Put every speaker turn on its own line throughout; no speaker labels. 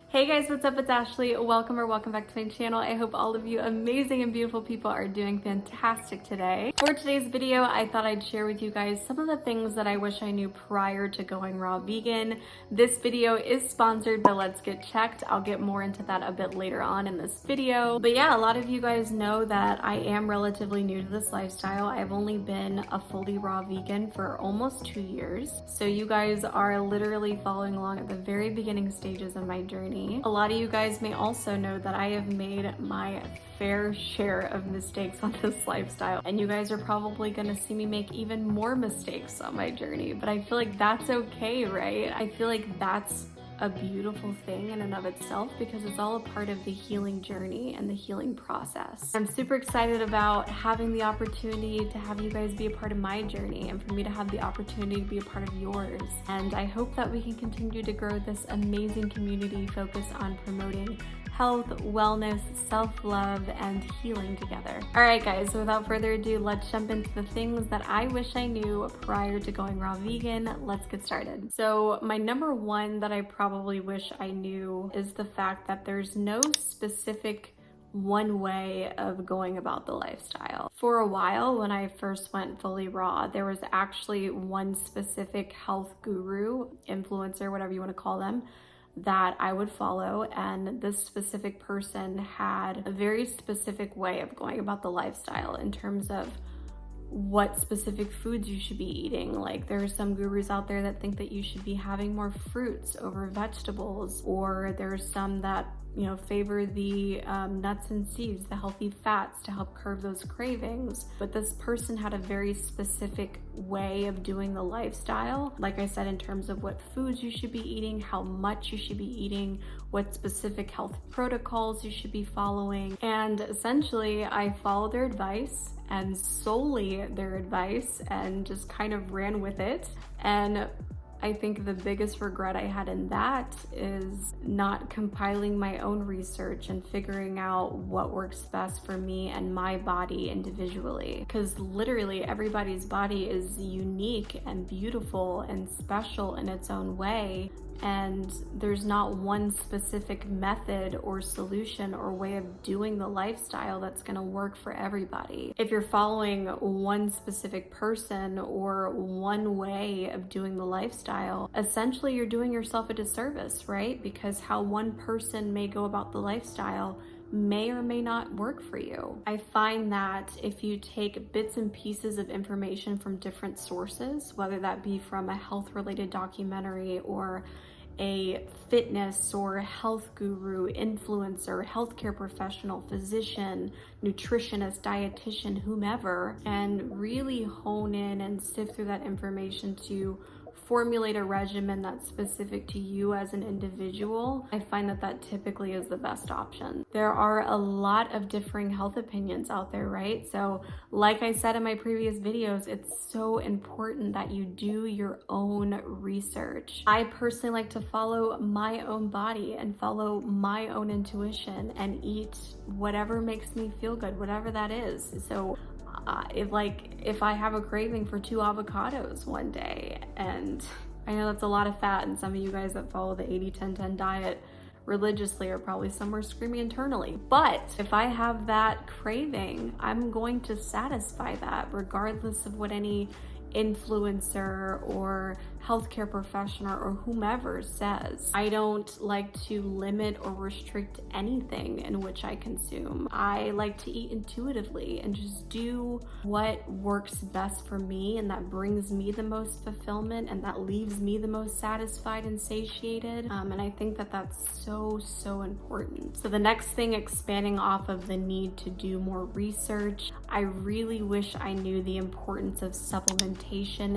Hey guys, what's up? It's Ashley. Welcome back to my channel. I hope all of you amazing and beautiful people are doing fantastic today. For today's video, I thought I'd share with you guys some of the things that I wish I knew prior to going raw vegan. This video is sponsored by Let's Get Checked. I'll get more into that a bit later on in this video. But yeah, a lot of you guys know that I am relatively new to this lifestyle. I've only been a fully raw vegan for almost 2 years. So you guys are literally following along at the very beginning stages of my journey. A lot of you guys may also know that I have made my fair share of mistakes on this lifestyle, and you guys are probably gonna see me make even more mistakes on my journey, but I feel like that's okay, right? I feel like that's a beautiful thing in and of itself because it's all a part of the healing journey and the healing process. I'm super excited about having the opportunity to have you guys be a part of my journey and for me to have the opportunity to be a part of yours. And I hope that we can continue to grow this amazing community focused on promoting health, wellness, self-love, and healing together. All right, guys, so without further ado, let's jump into the things that I wish I knew prior to going raw vegan. Let's get started. So my number one that I probably wish I knew is the fact that there's no specific one way of going about the lifestyle. For a while, when I first went fully raw, there was actually one specific health guru, influencer, whatever you want to call them, that I would follow, and this specific person had a very specific way of going about the lifestyle in terms of what specific foods you should be eating. Like, there are some gurus out there that think that you should be having more fruits over vegetables, or there's some that favor the nuts and seeds, the healthy fats to help curb those cravings. But this person had a very specific way of doing the lifestyle. Like I said, in terms of what foods you should be eating, how much you should be eating, what specific health protocols you should be following. And essentially, I followed their advice and solely their advice and just kind of ran with it. And I think the biggest regret I had in that is not compiling my own research and figuring out what works best for me and my body individually. Because literally everybody's body is unique and beautiful and special in its own way. And there's not one specific method or solution or way of doing the lifestyle that's gonna work for everybody. If you're following one specific person or one way of doing the lifestyle, essentially you're doing yourself a disservice, right? Because how one person may go about the lifestyle may or may not work for you. I find that if you take bits and pieces of information from different sources, whether that be from a health-related documentary or a fitness or health guru, influencer, healthcare professional, physician, nutritionist, dietitian, whomever, and really hone in and sift through that information to formulate a regimen that's specific to you as an individual, I find that that typically is the best option. There are a lot of differing health opinions out there, right? So like I said in my previous videos, it's so important that you do your own research. I personally like to follow my own body and follow my own intuition and eat whatever makes me feel good, whatever that is. So if I have a craving for 2 avocados one day, and I know that's a lot of fat, and some of you guys that follow the 80-10-10 diet religiously are probably somewhere screaming internally, but if I have that craving, I'm going to satisfy that regardless of what any influencer or healthcare professional or whomever says. I don't like to limit or restrict anything in which I consume. I like to eat intuitively and just do what works best for me and that brings me the most fulfillment and that leaves me the most satisfied and satiated. And I think that that's so important. So the next thing, expanding off of the need to do more research, I really wish I knew the importance of supplementation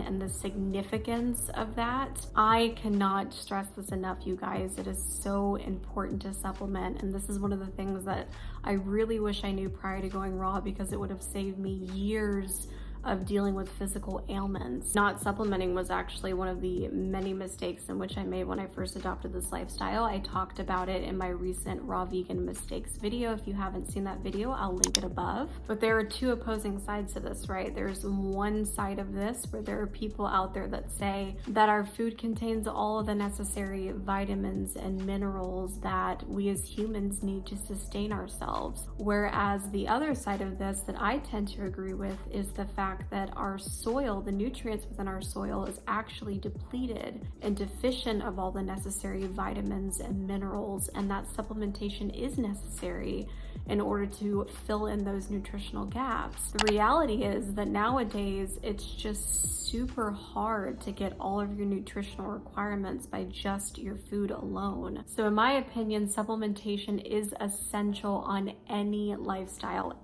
and the significance of that. I cannot stress this enough, you guys. It is so important to supplement, and this is one of the things that I really wish I knew prior to going raw, because it would have saved me years of dealing with physical ailments. Not supplementing was actually one of the many mistakes in which I made when I first adopted this lifestyle. I talked about it in my recent raw vegan mistakes video. If you haven't seen that video, I'll link it above. But there are two opposing sides to this, right? There's one side of this where there are people out there that say that our food contains all of the necessary vitamins and minerals that we as humans need to sustain ourselves. Whereas the other side of this that I tend to agree with is the fact that our soil, the nutrients within our soil, is actually depleted and deficient of all the necessary vitamins and minerals, and that supplementation is necessary in order to fill in those nutritional gaps. The reality is that nowadays it's just super hard to get all of your nutritional requirements by just your food alone. So in my opinion, supplementation is essential on any lifestyle,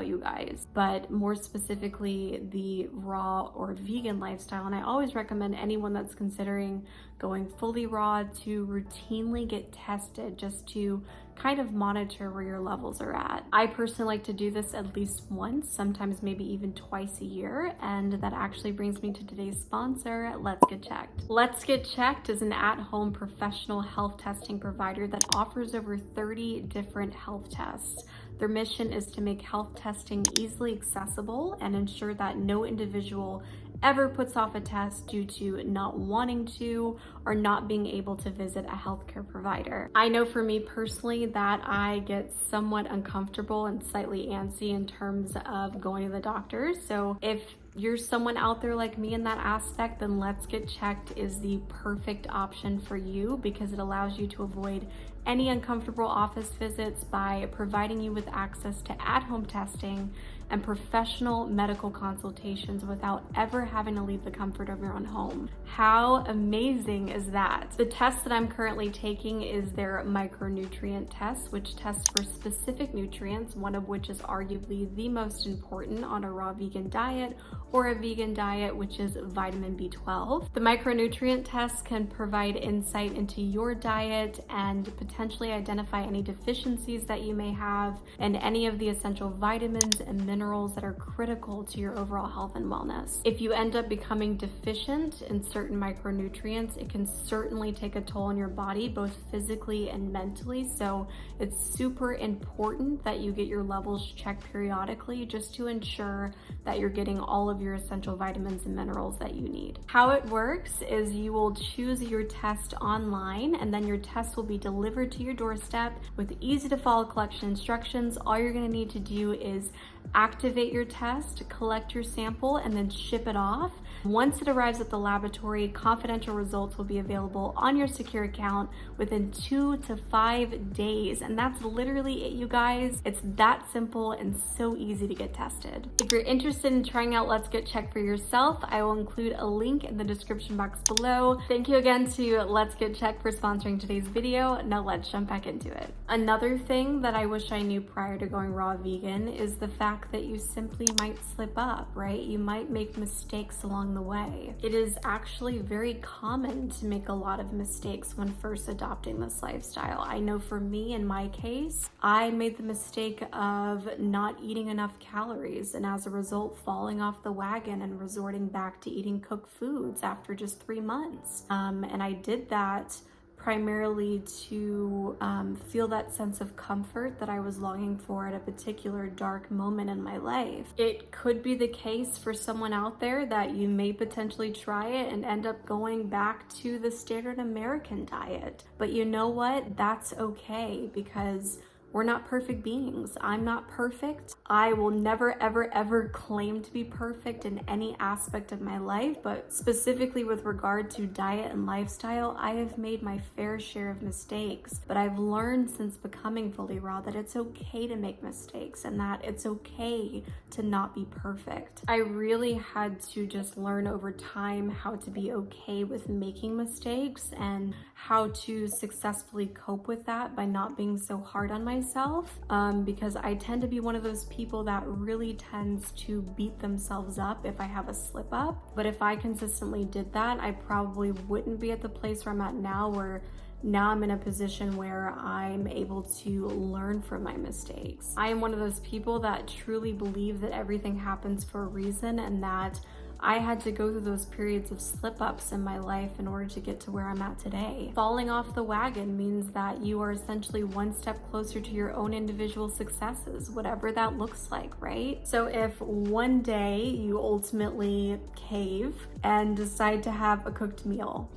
you guys, but more specifically the raw or vegan lifestyle. And I always recommend anyone that's considering going fully raw to routinely get tested just to kind of monitor where your levels are at. I personally like to do this at least once, sometimes maybe even twice a year, and that actually brings me to today's sponsor, Let's Get Checked. Let's Get Checked is an at-home professional health testing provider that offers over 30 different health tests. Their mission is to make health testing easily accessible and ensure that no individual ever puts off a test due to not wanting to or not being able to visit a healthcare provider. I know for me personally that I get somewhat uncomfortable and slightly antsy in terms of going to the doctor. So if you're someone out there like me in that aspect, then Let's Get Checked is the perfect option for you because it allows you to avoid any uncomfortable office visits by providing you with access to at-home testing and professional medical consultations without ever having to leave the comfort of your own home. How amazing is that? The test that I'm currently taking is their micronutrient test, which tests for specific nutrients, one of which is arguably the most important on a raw vegan diet or a vegan diet, which is vitamin B12. The micronutrient test can provide insight into your diet and potentially identify any deficiencies that you may have and any of the essential vitamins and minerals that are critical to your overall health and wellness. If you end up becoming deficient in certain micronutrients, it can certainly take a toll on your body, both physically and mentally. So it's super important that you get your levels checked periodically just to ensure that you're getting all of your essential vitamins and minerals that you need. How it works is you will choose your test online and then your test will be delivered to your doorstep with easy to follow collection instructions. All you're going to need to do is activate your test, collect your sample, and then ship it off. Once it arrives at the laboratory, confidential results will be available on your secure account within 2 to 5 days. And that's literally it, you guys. It's that simple and so easy to get tested. If you're interested in trying out Let's Get Checked for yourself, I will include a link in the description box below. Thank you again to Let's Get Checked for sponsoring today's video. Now let's jump back into it. Another thing that I wish I knew prior to going raw vegan is the fact that you simply might slip up, right? You might make mistakes along the way. It is actually very common to make a lot of mistakes when first adopting this lifestyle. I know for me, in my case, I made the mistake of not eating enough calories and as a result falling off the wagon and resorting back to eating cooked foods after just 3 months. And I did that primarily to feel that sense of comfort that I was longing for at a particular dark moment in my life. It could be the case for someone out there that you may potentially try it and end up going back to the standard American diet. But you know what? That's okay because we're not perfect beings. I'm not perfect. I will never, ever claim to be perfect in any aspect of my life, but specifically with regard to diet and lifestyle, I have made my fair share of mistakes. But I've learned since becoming fully raw that it's okay to make mistakes and that it's okay to not be perfect. I really had to just learn over time how to be okay with making mistakes and how to successfully cope with that by not being so hard on myself. Because I tend to be one of those people that really tends to beat themselves up if I have a slip up. But if I consistently did that, I probably wouldn't be at the place where I'm at now, where now I'm in a position where I'm able to learn from my mistakes. I am one of those people that truly believe that everything happens for a reason, and that I had to go through those periods of slip-ups in my life in order to get to where I'm at today. Falling off the wagon means that you are essentially one step closer to your own individual successes, whatever that looks like, right? So if one day you ultimately cave and decide to have a cooked meal,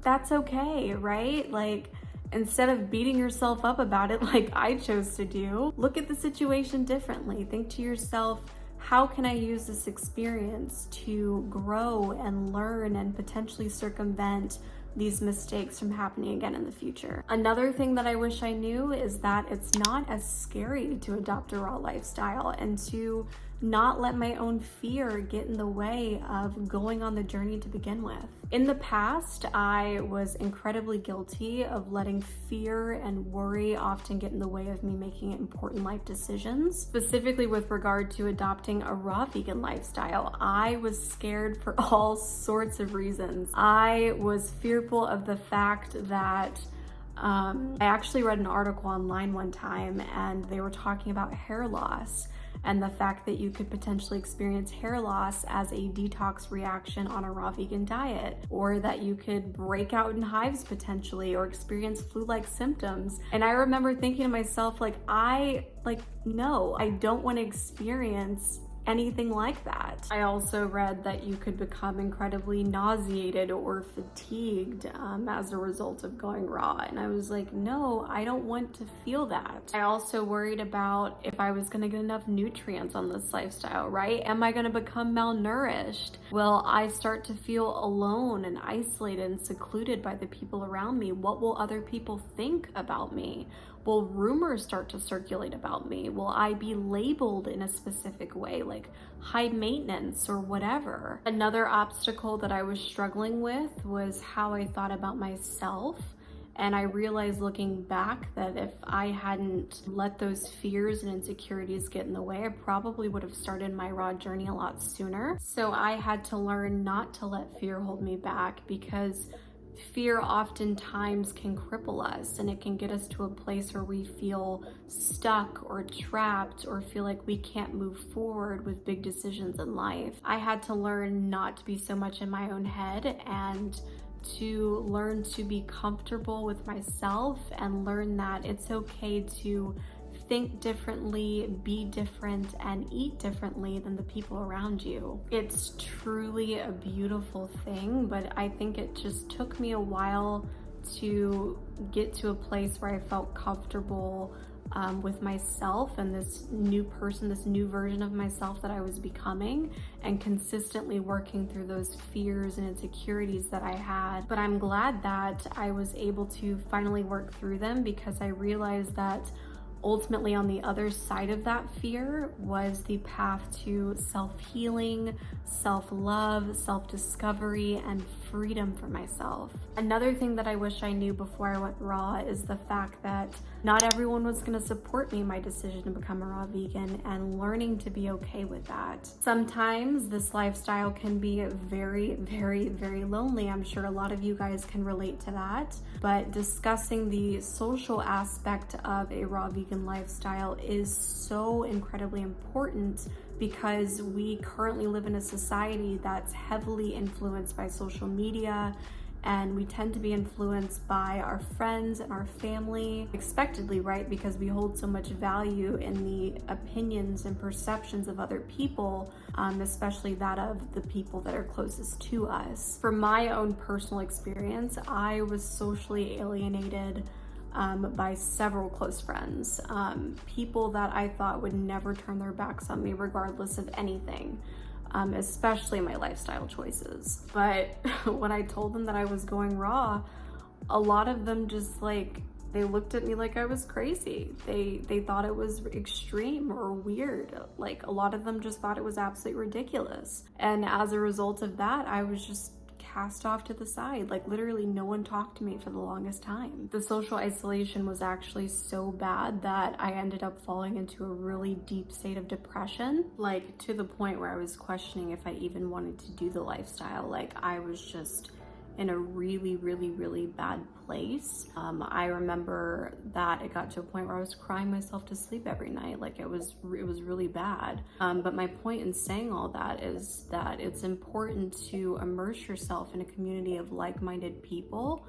that's okay, right? Like, instead of beating yourself up about it like I chose to do, look at the situation differently. Think to yourself, how can I use this experience to grow and learn and potentially circumvent these mistakes from happening again in the future? Another thing that I wish I knew is that it's not as scary to adopt a raw lifestyle, and to not let my own fear get in the way of going on the journey to begin with. In the past, I was incredibly guilty of letting fear and worry often get in the way of me making important life decisions. Specifically with regard to adopting a raw vegan lifestyle, I was scared for all sorts of reasons. I was fearful of the fact that I actually read an article online one time, and they were talking about hair loss and the fact that you could potentially experience hair loss as a detox reaction on a raw vegan diet, or that you could break out in hives potentially, or experience flu-like symptoms. And I remember thinking to myself, no, I don't want to experience anything like that. I also read that you could become incredibly nauseated or fatigued as a result of going raw. And I was like, no, I don't want to feel that. I also worried about if I was gonna get enough nutrients on this lifestyle, right? Am I gonna become malnourished? Will I start to feel alone and isolated and secluded by the people around me? What will other people think about me? Will rumors start to circulate about me? Will I be labeled in a specific way, like high maintenance or whatever? Another obstacle that I was struggling with was how I thought about myself. And I realized looking back that if I hadn't let those fears and insecurities get in the way, I probably would have started my raw journey a lot sooner. So I had to learn not to let fear hold me back, because fear oftentimes can cripple us, and it can get us to a place where we feel stuck or trapped, or feel like we can't move forward with big decisions in life. I had to learn not to be so much in my own head, and to learn to be comfortable with myself, and learn that it's okay to think differently, be different, and eat differently than the people around you. It's truly a beautiful thing, but I think it just took me a while to get to a place where I felt comfortable with myself and this new person, this new version of myself that I was becoming, and consistently working through those fears and insecurities that I had. But I'm glad that I was able to finally work through them, because I realized that ultimately on the other side of that fear was the path to self-healing, self-love, self-discovery, and freedom for myself. Another thing that I wish I knew before I went raw is the fact that not everyone was going to support me in my decision to become a raw vegan, and learning to be okay with that. Sometimes this lifestyle can be very, very, very lonely. I'm sure a lot of you guys can relate to that, but discussing the social aspect of a raw vegan lifestyle is so incredibly important, because we currently live in a society that's heavily influenced by social media, and we tend to be influenced by our friends and our family, expectedly, right? Because we hold so much value in the opinions and perceptions of other people, especially that of the people that are closest to us. From my own personal experience, I was socially alienated by several close friends, people that I thought would never turn their backs on me regardless of anything. Especially my lifestyle choices. But when I told them that I was going raw, a lot of them just they looked at me like I was crazy. They thought it was extreme or weird. Like, a lot of them just thought it was absolutely ridiculous. And as a result of that, I was just cast off to the side. Like, literally no one talked to me for the longest time. The social isolation was actually so bad that I ended up falling into a really deep state of depression, to the point where I was questioning if I even wanted to do the lifestyle. I was just in a really, really, really bad place. I remember that it got to a point where I was crying myself to sleep every night. Like it was really bad. But my point in saying all that is that it's important to immerse yourself in a community of like-minded people,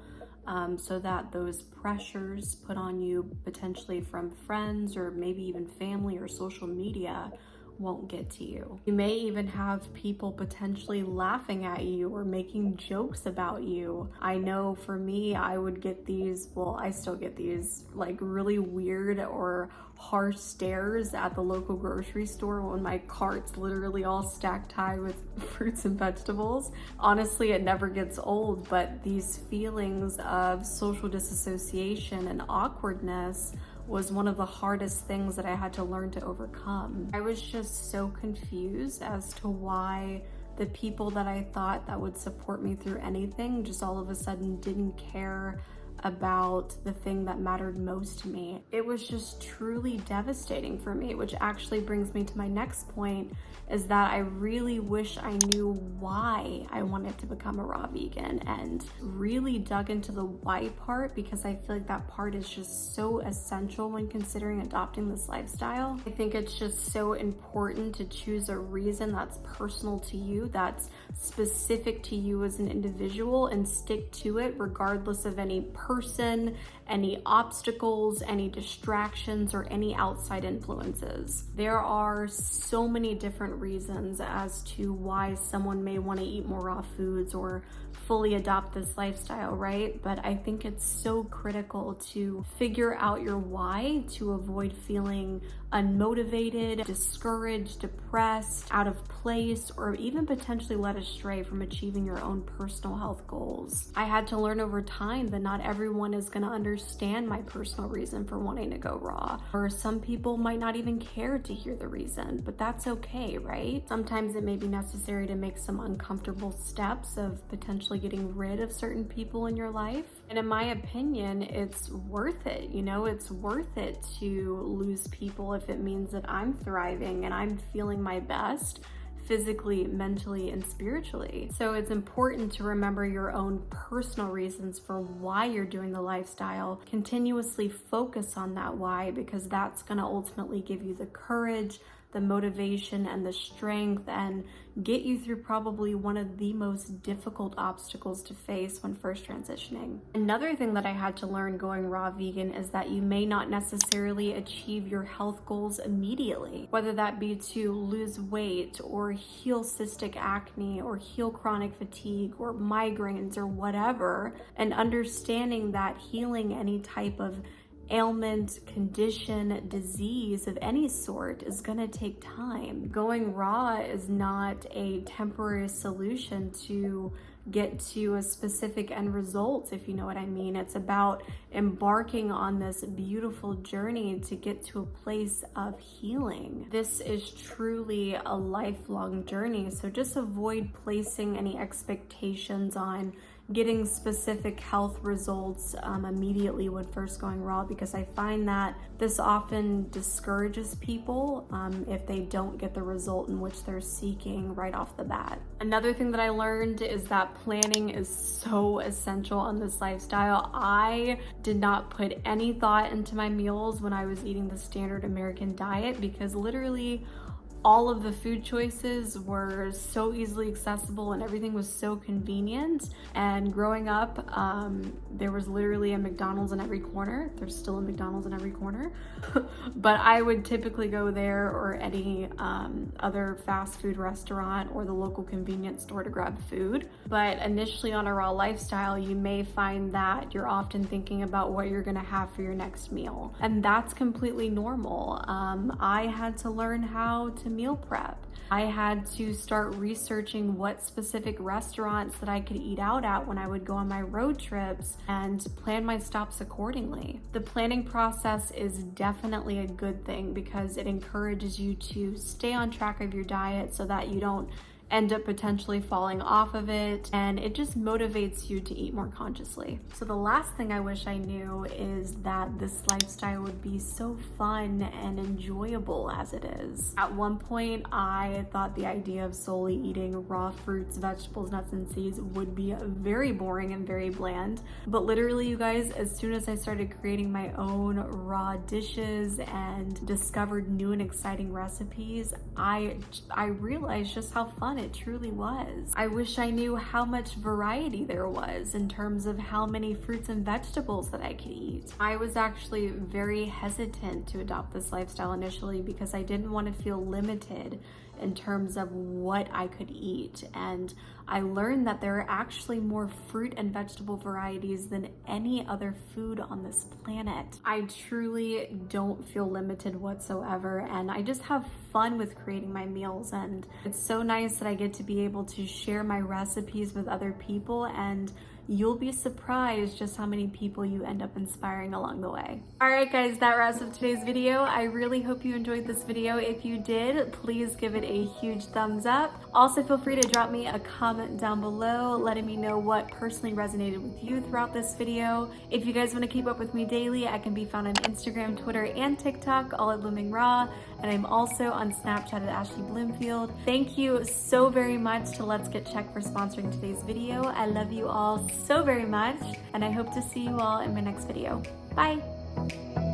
so that those pressures put on you potentially from friends or maybe even family or social media won't get to you. You may even have people potentially laughing at you or making jokes about you. I know for me, I would get these, well, I still get these like really weird or harsh stares at the local grocery store when my cart's literally all stacked high with fruits and vegetables. Honestly, it never gets old, but these feelings of social disassociation and awkwardness was one of the hardest things that I had to learn to overcome. I was just so confused as to why the people that I thought that would support me through anything just all of a sudden didn't care about the thing that mattered most to me. It was just truly devastating for me, which actually brings me to my next point, is that I really wish I knew why I wanted to become a raw vegan and really dug into the why part, because I feel like that part is just so essential when considering adopting this lifestyle. I think it's just so important to choose a reason that's personal to you, that's specific to you as an individual, and stick to it regardless of any person, any obstacles, any distractions, or any outside influences. There are so many different reasons as to why someone may want to eat more raw foods or fully adopt this lifestyle, right? But I think it's so critical to figure out your why to avoid feeling unmotivated, discouraged, depressed, out of place, or even potentially led astray from achieving your own personal health goals. I had to learn over time that not everyone is going to understand my personal reason for wanting to go raw, or some people might not even care to hear the reason, but that's okay, right? Sometimes it may be necessary to make some uncomfortable steps of potentially getting rid of certain people in your life. And in my opinion, it's worth it. You know, it's worth it to lose people if it means that I'm thriving and I'm feeling my best physically, mentally, and spiritually. So it's important to remember your own personal reasons for why you're doing the lifestyle. Continuously focus on that why, because that's going to ultimately give you the courage, the motivation, and the strength, and get you through probably one of the most difficult obstacles to face when first transitioning. Another thing that I had to learn going raw vegan is that you may not necessarily achieve your health goals immediately, whether that be to lose weight or heal cystic acne or heal chronic fatigue or migraines or whatever, and understanding that healing any type of ailment, condition, disease of any sort is gonna take time. Going raw is not a temporary solution to get to a specific end result, if you know what I mean. It's about embarking on this beautiful journey to get to a place of healing. This is truly a lifelong journey, so just avoid placing any expectations on getting specific health results immediately when first going raw, because I find that this often discourages people if they don't get the result in which they're seeking right off the bat. Another thing that I learned is that planning is so essential on this lifestyle. I did not put any thought into my meals when I was eating the standard American diet, because literally all of the food choices were so easily accessible and everything was so convenient. And growing up, there was literally a McDonald's in every corner. There's still a McDonald's in every corner. But I would typically go there or any other fast food restaurant or the local convenience store to grab food. But initially on a raw lifestyle, you may find that you're often thinking about what you're gonna have for your next meal. And that's completely normal. I had to learn how to meal prep. I had to start researching what specific restaurants that I could eat out at when I would go on my road trips and plan my stops accordingly. The planning process is definitely a good thing because it encourages you to stay on track of your diet so that you don't end up potentially falling off of it, and it just motivates you to eat more consciously. So the last thing I wish I knew is that this lifestyle would be so fun and enjoyable as it is. At one point, I thought the idea of solely eating raw fruits, vegetables, nuts, and seeds would be very boring and very bland. But literally, you guys, as soon as I started creating my own raw dishes and discovered new and exciting recipes, I realized just how fun it truly was. I wish I knew how much variety there was in terms of how many fruits and vegetables that I could eat. I was actually very hesitant to adopt this lifestyle initially because I didn't want to feel limited in terms of what I could eat. And I learned that there are actually more fruit and vegetable varieties than any other food on this planet. I truly don't feel limited whatsoever, and I just have fun with creating my meals, and it's so nice that I get to be able to share my recipes with other people, and you'll be surprised just how many people you end up inspiring along the way. All right, guys, that wraps up today's video. I really hope you enjoyed this video. If you did, please give it a huge thumbs up. Also, feel free to drop me a comment down below, letting me know what personally resonated with you throughout this video. If you guys want to keep up with me daily, I can be found on Instagram, Twitter, and TikTok, all at Blooming Raw, and I'm also on Snapchat at Ashley Bloomfield. Thank you so very much to Let's Get Checked for sponsoring today's video. I love you all so very much, and I hope to see you all in my next video. Bye!